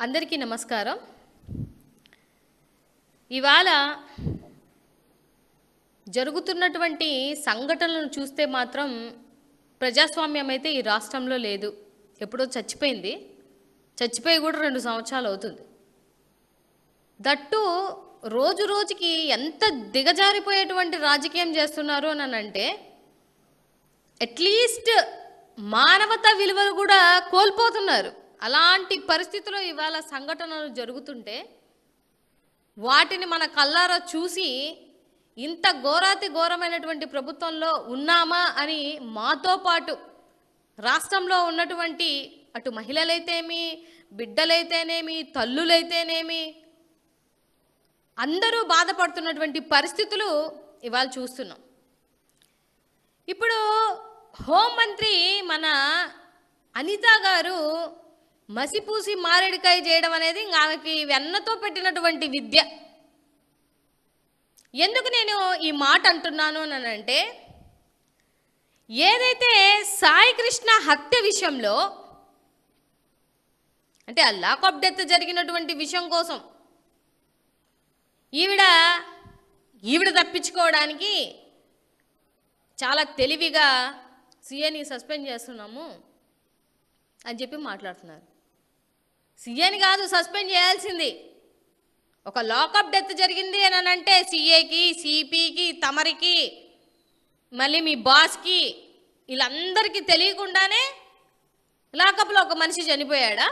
అందరికీ నమస్కారం. ఇవాళ జరుగుతున్నటువంటి సంఘటనలను చూస్తే మాత్రం ప్రజాస్వామ్యం అయితే ఈ రాష్ట్రంలో లేదు. ఎప్పుడో చచ్చిపోయింది. చచ్చిపోయి కూడా 2 సంవత్సరాలు అవుతుంది. దట్టు రోజు రోజుకి ఎంత దిగజారిపోయేటువంటి రాజకీయం చేస్తున్నారు అని అంటే అట్లీస్ట్ మానవతా విలువలు కూడా కోల్పోతున్నారు. అలాంటి పరిస్థితుల్లో ఇవాళ సంఘటనలు జరుగుతుంటే వాటిని మన కళ్ళారా చూసి ఇంత ఘోరాతి ఘోరమైనటువంటి ప్రభుత్వంలో ఉన్నామా అని మాతో పాటు రాష్ట్రంలో ఉన్నటువంటి అటు మహిళలైతేమి, బిడ్డలైతేనేమి, తల్లులైతేనేమి అందరూ బాధపడుతున్నటువంటి పరిస్థితులు ఇవాళ చూస్తున్నాం. ఇప్పుడు హోంమంత్రి మన అనిత గారు మసిపూసి మారేడికాయ చేయడం అనేది ఆమెకి వెన్నతో పెట్టినటువంటి విద్య. ఎందుకు నేను ఈ మాట అంటున్నాను అని అంటే, ఏదైతే సాయి కృష్ణ హత్య విషయంలో అంటే ఆ లాక్ ఆఫ్ డెత్ జరిగినటువంటి విషయం కోసం ఈవిడ తప్పించుకోవడానికి చాలా తెలివిగా సీఏని సస్పెండ్ చేస్తున్నాము అని చెప్పి మాట్లాడుతున్నారు. సీఏని కాదు సస్పెండ్ చేయాల్సింది. ఒక లాకప్ డెత్ జరిగింది అని అంటే సీఏకి, సిపికి, తమరికి, మళ్ళీ మీ బాస్కి, వీళ్ళందరికీ తెలియకుండానే లాకప్లో ఒక మనిషి చనిపోయాడా?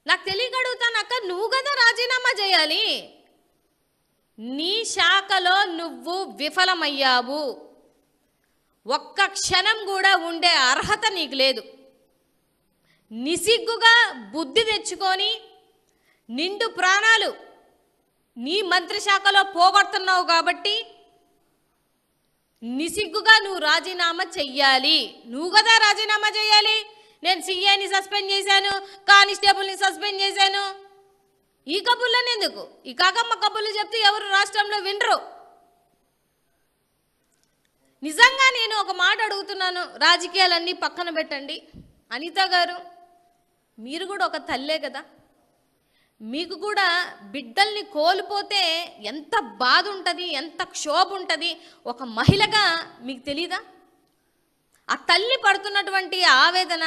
నాకు తెలియక అడుగుతాను, అక్క నువ్వు కదా రాజీనామా చేయాలి. నీ శాఖలో నువ్వు విఫలమయ్యావు. ఒక్క క్షణం కూడా ఉండే అర్హత నీకు లేదు. నిసిగ్గుగా బుద్ధి తెచ్చుకొని నిండు ప్రాణాలు నీ మంత్రి శాఖలో పోగొడుతున్నావు కాబట్టి నిసిగ్గుగా నువ్వు రాజీనామా చెయ్యాలి. నువ్వు కదా రాజీనామా చేయాలి. నేను సీఏని సస్పెండ్ చేశాను, కానిస్టేబుల్ని సస్పెండ్ చేశాను. ఈ కబుర్లని ఎందుకు? ఈ కాకమ్మ కబుర్లు చెప్తే ఎవరు రాష్ట్రంలో వినరు. నిజంగా నేను ఒక మాట అడుగుతున్నాను, రాజకీయాలన్నీ పక్కన పెట్టండి. అనిత గారు, మీరు కూడా ఒక తల్లే కదా. మీకు కూడా బిడ్డల్ని కోల్పోతే ఎంత బాధ ఉంటుంది, ఎంత క్షోభ ఉంటుంది. ఒక మహిళగా మీకు తెలీదా? ఆ తల్లి పడుతున్నటువంటి ఆవేదన,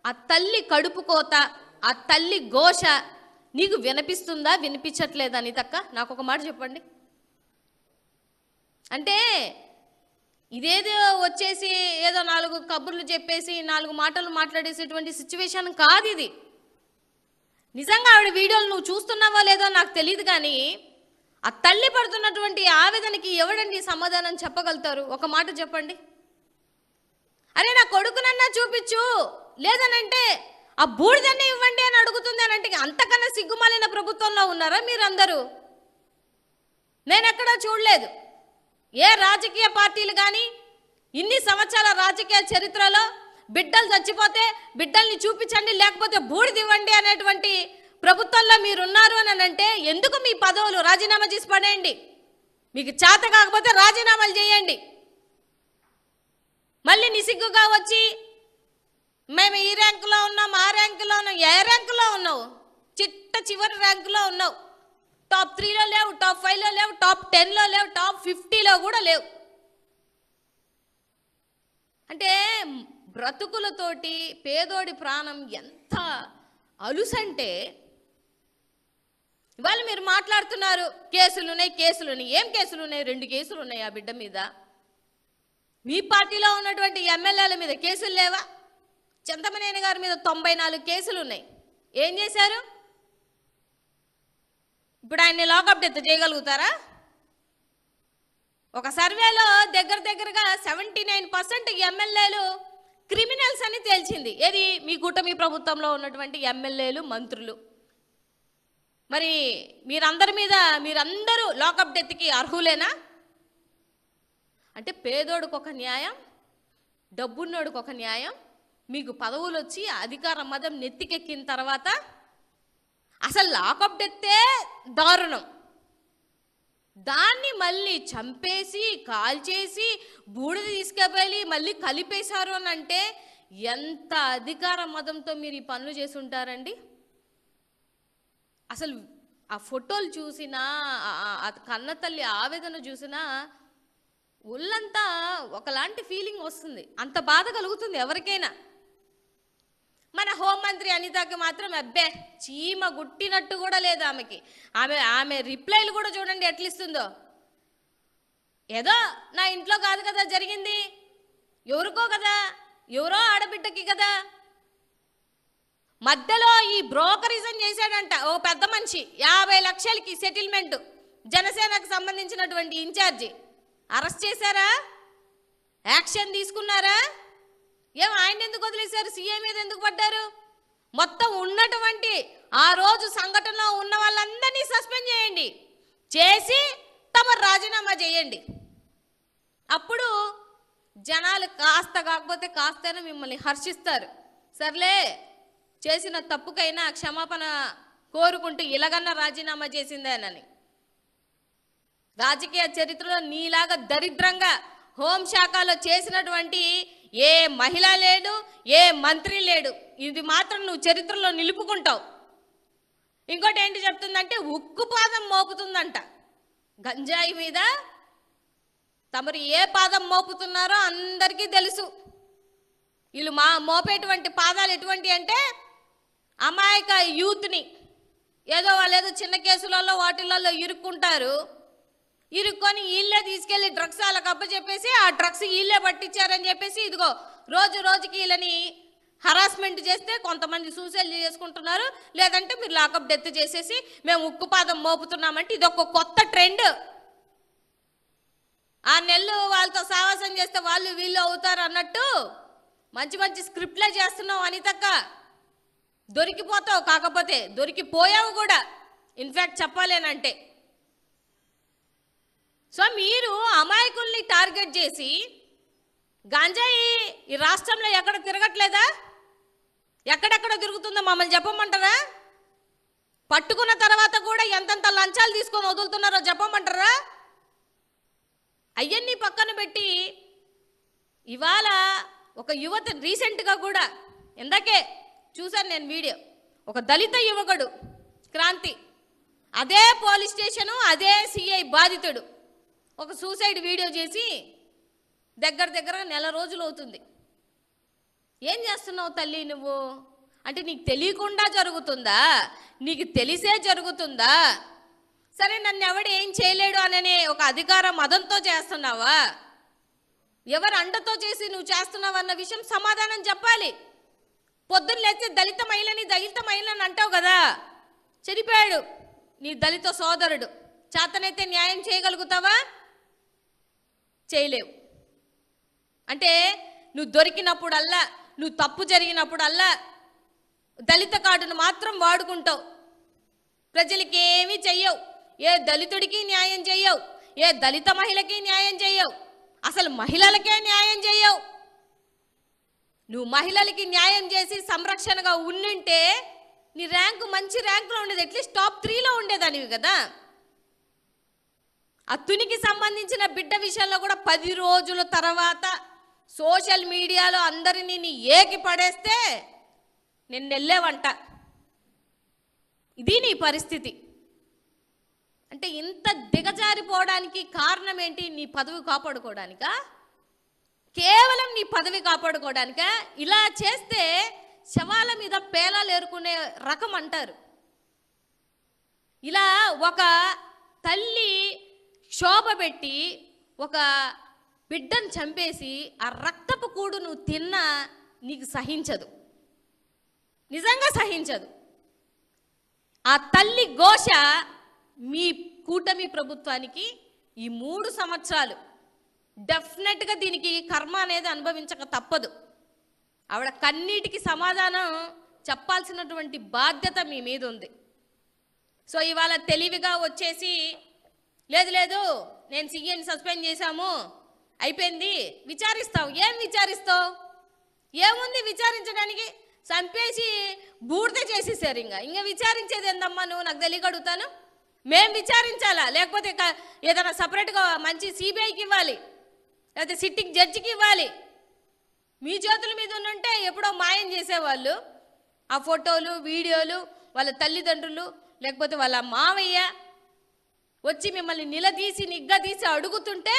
ఆ తల్లి కడుపు కోత, ఆ తల్లి ఘోష నీకు వినిపిస్తుందా, వినిపించట్లేదా? అనితక్క, నాకు ఒక మాట చెప్పండి. అంటే ఇదేదో వచ్చేసి ఏదో 4 కబుర్లు చెప్పేసి 4 మాటలు మాట్లాడేసేటువంటి సిచ్యువేషన్ కాదు ఇది. నిజంగా ఆవిడ వీడియోలు నువ్వు చూస్తున్నావా లేదో నాకు తెలియదు, కానీ ఆ తల్లి పడుతున్నటువంటి ఆవేదనకి ఎవడండి సమాధానం చెప్పగలుగుతారు? ఒక మాట చెప్పండి. అరే నా కొడుకునన్నా చూపించు, లేదనంటే ఆ బూడిదన్నీ ఇవ్వండి అని అడుగుతుంది అని అంటే అంతకన్నా సిగ్గుమాలిన ప్రభుత్వంలో ఉన్నారా మీరందరూ? నేను ఎక్కడా చూడలేదు. ఏ రాజకీయ పార్టీలు కానీ ఇన్ని సంవత్సరాల రాజకీయ చరిత్రలో బిడ్డలు చచ్చిపోతే బిడ్డల్ని చూపించండి, లేకపోతే బూడిద ఇవ్వండి అనేటువంటి ప్రభుత్వంలో మీరున్నారు అని అంటే ఎందుకు మీ పదవులు రాజీనామా చేసి పడేయండి. మీకు చేత కాకపోతే రాజీనామాలు చేయండి. మళ్ళీ నిసిగ్గుగా వచ్చి మేము ఈ ర్యాంకులో ఉన్నాం, ఆ ర్యాంకులో ఉన్నాం. ఏ ర్యాంకులో ఉన్నావు? చివరి ర్యాంకులో ఉన్నావు. టాప్ 3లో లేవు, టాప్ 5లో లేవు, టాప్ 10లో లేవు, టాప్ 50లో కూడా లేవు. అంటే బ్రతుకులతోటి పేదోడి ప్రాణం ఎంత అలుసంటే ఇవాళ మీరు మాట్లాడుతున్నారు కేసులు ఉన్నాయి. ఏం కేసులు ఉన్నాయి? 2 కేసులు ఉన్నాయి ఆ బిడ్డ మీద. మీ పార్టీలో ఉన్నటువంటి ఎమ్మెల్యేల మీద కేసులు లేవా? చింతమనేని గారి మీద 94 కేసులు ఉన్నాయి. ఏం చేశారు? ఇప్పుడు ఆయన్ని లాకప్ డెత్ చేయగలుగుతారా? ఒక సర్వేలో దగ్గరగా 79% ఎమ్మెల్యేలు క్రిమినల్స్ అని తేల్చింది. ఏది? మీ కూటమి ప్రభుత్వంలో ఉన్నటువంటి ఎమ్మెల్యేలు, మంత్రులు. మరి మీరందరూ లాకప్ డెత్కి అర్హులేనా? అంటే పేదోడికి ఒక న్యాయం, డబ్బున్నోడికి ఒక న్యాయం. మీకు పదవులు వచ్చి అధికార మదం నెత్తికెక్కిన తర్వాత అసలు లాకప్ డెత్తే దారుణం. దాన్ని మళ్ళీ చంపేసి కాల్చేసి బూడిద తీసుకెళ్ళి మళ్ళీ కలిపేశారు అని అంటే ఎంత అధికార మదంతో మీరు ఈ పనులు చేసి ఉంటారండి. అసలు ఆ ఫోటోలు చూసినా, కన్న తల్లి ఆవేదన చూసినా ఒళ్ళంతా ఒకలాంటి ఫీలింగ్ వస్తుంది. అంత బాధ కలుగుతుంది ఎవరికైనా. మన హోంమంత్రి అనితకి మాత్రం అబ్బే చీమ గుట్టినట్టు కూడా లేదు ఆమెకి. ఆమె రిప్లైలు కూడా చూడండి ఎట్లిస్తుందో. ఏదో నా ఇంట్లో కాదు కదా జరిగింది, ఎవరికో కదా, ఎవరో ఆడబిడ్డకి కదా. మధ్యలో ఈ బ్రోకరిజం చేశాడంట ఓ పెద్ద మనిషి, 50 లక్షలకి సెటిల్మెంట్. జనసేనకు సంబంధించినటువంటి ఇన్ఛార్జి అరెస్ట్ చేశారా? యాక్షన్ తీసుకున్నారా? ఏం ఆయన ఎందుకు వదిలేశారు? సీఎం మీద ఎందుకు పడ్డారు? మొత్తం ఉన్నటువంటి ఆ రోజు సంఘటనలో ఉన్న వాళ్ళందరినీ సస్పెండ్ చేయండి, చేసి తమ రాజీనామా చేయండి. అప్పుడు జనాలు కాస్త కాకపోతే కాస్తైనా మిమ్మల్ని హర్షిస్తారు. సర్లే చేసిన తప్పుకైనా క్షమాపణ కోరుకుంటూ ఇలాగన్నా రాజీనామా చేసిందేనని. రాజకీయ చరిత్రలో నీలాగా దరిద్రంగా హోంశాఖలో చేసినటువంటి ఏ మహిళ లేడు, ఏ మంత్రి లేడు. ఇది మాత్రం నువ్వు చరిత్రలో నిలుపుకుంటావు. ఇంకోటి ఏంటి చెప్తుందంటే ఉక్కుపాదం మోపుతుందంట గంజాయి మీద. తమరు ఏ పాదం మోపుతున్నారో అందరికీ తెలుసు. వీళ్ళు మోపేటువంటి పాదాలు ఎటువంటి అంటే అమాయక యూత్ని ఏదో వాళ్ళు చిన్న కేసులలో వాటిలలో ఇరుక్కుంటారు. ఇరుక్కొని వీళ్ళే తీసుకెళ్ళి డ్రగ్స్ వాళ్ళకి అప్పచెప్పేసి ఆ డ్రగ్స్ వీళ్ళే పట్టించారని చెప్పేసి ఇదిగో రోజు రోజుకి వీళ్ళని హరాస్మెంట్ చేస్తే కొంతమంది సూసైడ్ చేసుకుంటున్నారు. లేదంటే మీరు లాకప్ డెత్ చేసేసి మేము ఉక్కుపాదం మోపుతున్నామంటే ఇది ఒక కొత్త ట్రెండ్. ఆ నెల్లు వాళ్ళతో సావాసం చేస్తే వాళ్ళు వీళ్ళు అవుతారు అన్నట్టు మంచి మంచి స్క్రిప్ట్లే చేస్తున్నావు అనితక్క. దొరికిపోతావు, కాకపోతే దొరికిపోయావు కూడా ఇన్ఫ్యాక్ట్ చెప్పాలేనంటే. సో మీరు అమాయకుల్ని టార్గెట్ చేసి గాంజాయి ఈ రాష్ట్రంలో ఎక్కడ తిరగట్లేదా? ఎక్కడెక్కడ తిరుగుతుందో మమ్మల్ని చెప్పమంటారా? పట్టుకున్న తర్వాత కూడా ఎంతెంత లంచాలు తీసుకొని వదులుతున్నారో చెప్పమంటారా? అవన్నీ పక్కన పెట్టి ఇవాళ ఒక యువత రీసెంట్గా కూడా ఇందాకే చూశాను నేను వీడియో, ఒక దళిత యువకుడు క్రాంతి, అదే పోలీస్ స్టేషను అదే సిఐ బాధితుడు ఒక సూసైడ్ వీడియో చేసి దగ్గర నెల రోజులు అవుతుంది. ఏం చేస్తున్నావు తల్లి నువ్వు? అంటే నీకు తెలియకుండా జరుగుతుందా? నీకు తెలిసే జరుగుతుందా? సరే నన్ను ఎవడు ఏం చేయలేడు అనే ఒక అధికార మదంతో చేస్తున్నావా? ఎవరు అండతో చేసి నువ్వు చేస్తున్నావు అన్న విషయం సమాధానం చెప్పాలి. పొద్దున్న లేచి దళిత మహిళని అంటావు కదా, చనిపోయాడు నీ దళిత సోదరుడు, చేతనైతే న్యాయం చేయగలుగుతావా? చేయలేవు. అంటే నువ్వు దొరికినప్పుడల్లా, నువ్వు తప్పు జరిగినప్పుడల్లా దళిత కార్డును మాత్రం వాడుకుంటావు. ప్రజలకి ఏమీ చెయ్యవు. ఏ దళితుడికి న్యాయం చెయ్యవు, ఏ దళిత మహిళకి న్యాయం చెయ్యవు, అసలు మహిళలకే న్యాయం చెయ్యవు. నువ్వు మహిళలకి న్యాయం చేసి సంరక్షణగా ఉండింటే నీ ర్యాంకు మంచి ర్యాంకులో ఉండేది, అట్లీస్ట్ టాప్ 3లో ఉండేదానివి కదా. అత్తునికి సంబంధించిన బిడ్డ విషయంలో కూడా 10 రోజుల తర్వాత సోషల్ మీడియాలో అందరినీ నీ ఏకి పడేస్తే నేను వెళ్ళేవంట. ఇది నీ పరిస్థితి. అంటే ఇంత దిగజారిపోవడానికి కారణం ఏంటి? నీ పదవి కాపాడుకోవడానికా? కేవలం నీ పదవి కాపాడుకోవడానికా? ఇలా చేస్తే శవాల మీద పేలాలు ఏరుకునే రకం అంటారు. ఇలా ఒక తల్లి క్షోభ పెట్టి ఒక బిడ్డను చంపేసి ఆ రక్తపు కూడు నువ్వు తిన్నా నీకు సహించదు, నిజంగా సహించదు. ఆ తల్లి ఘోష మీ కూటమి ప్రభుత్వానికి ఈ 3 సంవత్సరాలు డెఫినెట్గా దీనికి కర్మ అనేది అనుభవించక తప్పదు. ఆవిడ కన్నీటికి సమాధానం చెప్పాల్సినటువంటి బాధ్యత మీ మీద ఉంది. సో ఇవాళ తెలివిగా వచ్చేసి లేదు నేను సీఎంని సస్పెండ్ చేశాము అయిపోయింది విచారిస్తావు. ఏం విచారిస్తావు? ఏముంది విచారించడానికి? చంపేసి బూడిద చేసేసారు. ఇంకా విచారించేది ఏందమ్మా నువ్వు? నాకు తెలియక అడుగుతాను. మేము విచారించాలా? లేకపోతే ఏదైనా సపరేట్గా మంచి సిబిఐకి ఇవ్వాలి, లేకపోతే సిట్టింగ్ జడ్జికి ఇవ్వాలి. మీ చేతుల మీద ఉంటే ఎప్పుడో మాయం చేసేవాళ్ళు. ఆ ఫోటోలు, వీడియోలు, వాళ్ళ తల్లిదండ్రులు లేకపోతే వాళ్ళ మావయ్య వచ్చి మిమ్మల్ని నిలదీసి నిగ్గదీసి అడుగుతుంటే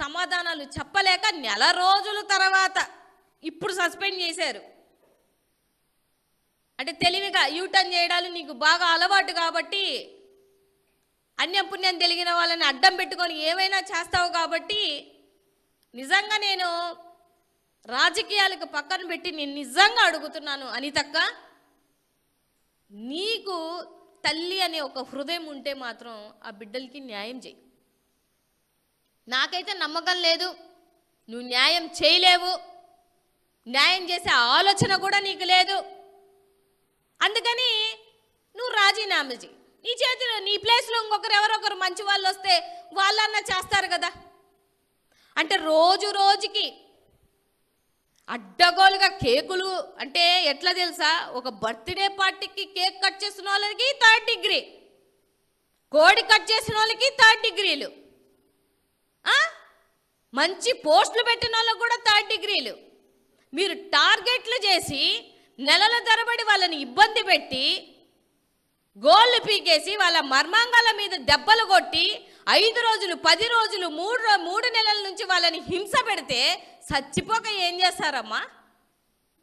సమాధానాలు చెప్పలేక నెల రోజుల తర్వాత ఇప్పుడు సస్పెండ్ చేశారు. అంటే తెలివిగా యూటర్న్ చేయడాలు నీకు బాగా అలవాటు కాబట్టి, అన్యం పుణ్యం తెలిగిన వాళ్ళని అడ్డం పెట్టుకొని ఏమైనా చేస్తావు కాబట్టి, నిజంగా నేను రాజకీయాలకు పక్కన పెట్టి నేను నిజంగా అడుగుతున్నాను అనితక్క, నీకు తల్లి అనే ఒక హృదయం ఉంటే మాత్రం ఆ బిడ్డలకి న్యాయం చేయి. నాకైతే నమ్మకం లేదు, నువ్వు న్యాయం చేయలేవు, న్యాయం చేసే ఆలోచన కూడా నీకు లేదు. అందుకని నువ్వు రాజీనామా చేయి. నీ చేతిలో నీ ప్లేస్లో ఇంకొకరు ఎవరొకరు మంచి వాళ్ళు వస్తే వాళ్ళన్నా చేస్తారు కదా. అంటే రోజు రోజుకి అడ్డగోలుగా కేకులు అంటే ఎట్లా తెలుసా, ఒక బర్త్డే పార్టీకి కేక్ కట్ చేసిన వాళ్ళకి 3rd డిగ్రీ, కోడి కట్ చేసిన వాళ్ళకి 3rd డిగ్రీలు, మంచి పోస్టులు పెట్టిన వాళ్ళకి కూడా 3rd డిగ్రీలు. మీరు టార్గెట్లు చేసి నెలల తరబడి వాళ్ళని ఇబ్బంది పెట్టి గోళ్ళు పీకేసి వాళ్ళ మర్మాంగాల మీద దెబ్బలు కొట్టి 5 రోజులు 10 రోజులు 3 నెలల నుంచి వాళ్ళని హింస పెడితే చచ్చిపోక ఏం చేస్తారమ్మా?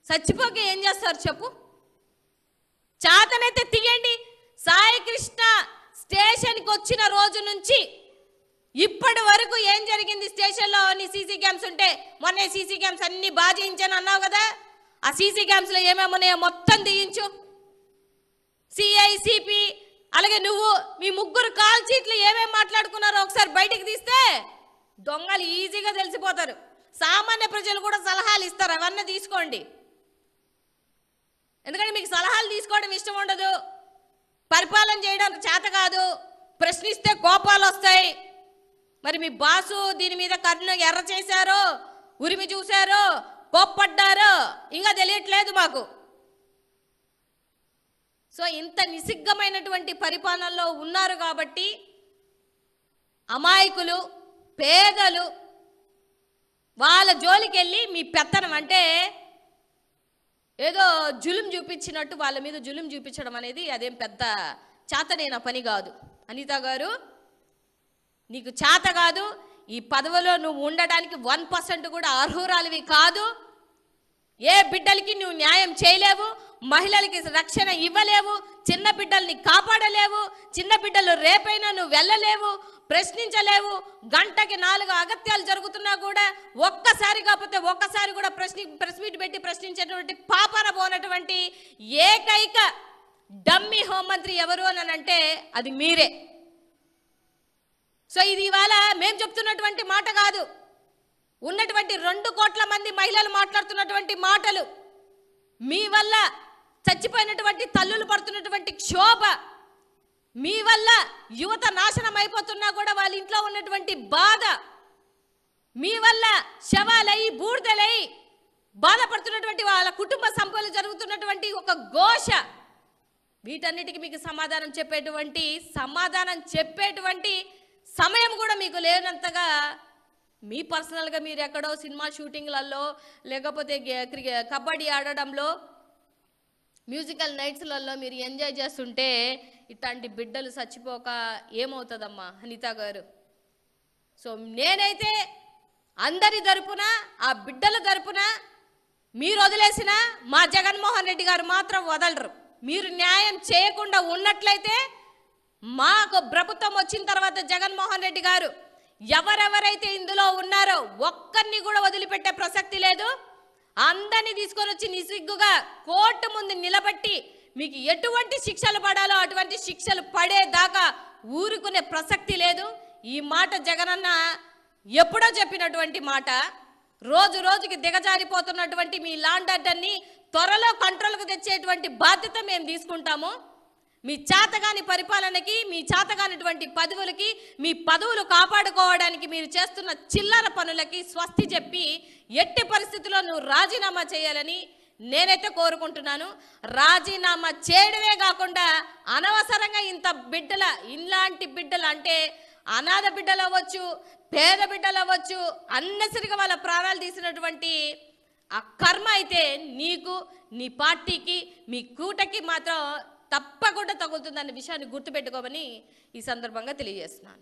చచ్చిపోక ఏం చేస్తారు చెప్పు? చాతనైతే తీయండి. సాయి కృష్ణ స్టేషన్కి వచ్చిన రోజు నుంచి ఇప్పటి వరకు ఏం జరిగింది స్టేషన్లో? అన్ని సీసీ క్యామ్స్ ఉంటే మొన్న సీసీ క్యామ్స్ అన్ని బాగా చేయించాను అన్నావు కదా, ఆ సీసీ క్యామ్స్లో ఏమేమి ఉన్నాయో మొత్తం తీయించు. సిఐ, సిపి అలాగే నువ్వు మీ ముగ్గురు కాల్ షీట్లు ఏమేమి మాట్లాడుకున్నారో ఒకసారి బయటికి తీస్తే దొంగలు ఈజీగా తెలిసిపోతారు. సామాన్య ప్రజలు కూడా సలహాలు ఇస్తారు, అవన్నీ తీసుకోండి. ఎందుకంటే మీకు సలహాలు తీసుకోవడం ఇష్టం ఉండదు, పరిపాలన చేయడం చేత కాదు, ప్రశ్నిస్తే కోపాలు వస్తాయి. మరి మీ బాసు దీని మీద కన్ను ఎర్ర చేశారో, ఉరిమి చూశారో, కోప్పడ్డారో ఇంకా తెలియట్లేదు మాకు. సో ఇంత నిసిగ్గమైనటువంటి పరిపాలనలో ఉన్నారు కాబట్టి అమాయకులు, పేదలు వాళ్ళ జోలికి వెళ్ళి మీ పెత్తనం అంటే ఏదో జులుం చూపించినట్టు వాళ్ళ మీద జులుం చూపించడం అనేది అదేం పెద్ద చేతనైన పని కాదు. అనిత గారు, నీకు చేత కాదు. ఈ పదవిలో నువ్వు ఉండడానికి 1% కూడా అర్హురాలివి కాదు. ఏ బిడ్డలకి నువ్వు న్యాయం చేయలేవు, మహిళలకి రక్షణ ఇవ్వలేవు, చిన్న బిడ్డల్ని కాపాడలేవు, చిన్న బిడ్డలు రేపైనా నువ్వు వెళ్ళలేవు, ప్రశ్నించలేవు. గంటకి 4 అగత్యాలు జరుగుతున్నా కూడా ఒక్కసారి కాకపోతే ఒక్కసారి కూడా ప్రెస్ మీట్ పెట్టి ప్రశ్నించేటువంటి పాపన పోనటువంటి ఏకైక డమ్మీ హోంమంత్రి ఎవరు అని అంటే అది మీరే. సో ఇది ఇవాళ మేము చెప్తున్నటువంటి మాట కాదు, ఉన్నటువంటి 2 కోట్ల మంది మహిళలు మాట్లాడుతున్నటువంటి మాటలు. మీ వల్ల చచ్చిపోయినటువంటి తల్లులు పడుతున్నటువంటి క్షోభ, మీ వల్ల యువత నాశనం అయిపోతున్నా కూడా వాళ్ళ ఇంట్లో ఉన్నటువంటి బాధ, మీ వల్ల శవాలై బూడిదలై బాధపడుతున్నటువంటి వాళ్ళ కుటుంబ సంపదలు జరుగుతున్నటువంటి ఒక ఘోష, వీటన్నిటికీ మీకు సమాధానం చెప్పేటువంటి సమయం కూడా మీకు లేనంతగా మీ పర్సనల్గా మీరు ఎక్కడో సినిమా షూటింగ్లలో లేకపోతే కబడ్డీ ఆడడంలో మ్యూజికల్ నైట్స్లలో మీరు ఎంజాయ్ చేస్తుంటే ఇట్లాంటి బిడ్డలు చచ్చిపోక ఏమవుతుందమ్మా అనిత గారు? సో నేనైతే అందరి తరపున, ఆ బిడ్డల తరపున మీరు వదిలేసిన మా జగన్మోహన్ రెడ్డి గారు మాత్రం వదలరు. మీరు న్యాయం చేయకుండా ఉన్నట్లయితే మాకు ప్రభుత్వం వచ్చిన తర్వాత జగన్మోహన్ రెడ్డి గారు ఎవరెవరైతే ఇందులో ఉన్నారో ఒక్కరిని కూడా వదిలిపెట్టే ప్రసక్తి లేదు. అందరినీ తీసుకొని వచ్చి నిసిగ్గుగా కోర్టు ముందు నిలబెట్టి మీకు ఎటువంటి శిక్షలు పడాలో అటువంటి శిక్షలు పడేదాకా ఊరుకునే ప్రసక్తి లేదు. ఈ మాట జగనన్న ఎప్పుడో చెప్పినటువంటి మాట. రోజు రోజుకి దిగజారిపోతున్నటువంటి మీ ల్యాండ్ ఆర్డర్ని త్వరలో కంట్రోల్కి తెచ్చేటువంటి బాధ్యత మేము తీసుకుంటాము. మీ చేతగాని పరిపాలనకి, మీ చేతగానిటువంటి పదవులకి, మీ పదవులు కాపాడుకోవడానికి మీరు చేస్తున్న చిల్లర పనులకి స్వస్తి చెప్పి ఎట్టి పరిస్థితుల్లో నువ్వు రాజీనామా చేయాలని నేనైతే కోరుకుంటున్నాను. రాజీనామా చేయడమే కాకుండా అనవసరంగా ఇలాంటి బిడ్డలు అంటే అనాథ బిడ్డలు అవ్వచ్చు, పేద బిడ్డలు అవ్వచ్చు, అన్నసరిగా వాళ్ళ ప్రాణాలు తీసినటువంటి ఆ కర్మ అయితే నీకు, నీ పార్టీకి, మీ కూటకి మాత్రం తప్పకుండా తగులుతుందనే విషయాన్ని గుర్తుపెట్టుకోమని ఈ సందర్భంగా తెలియజేస్తున్నాను.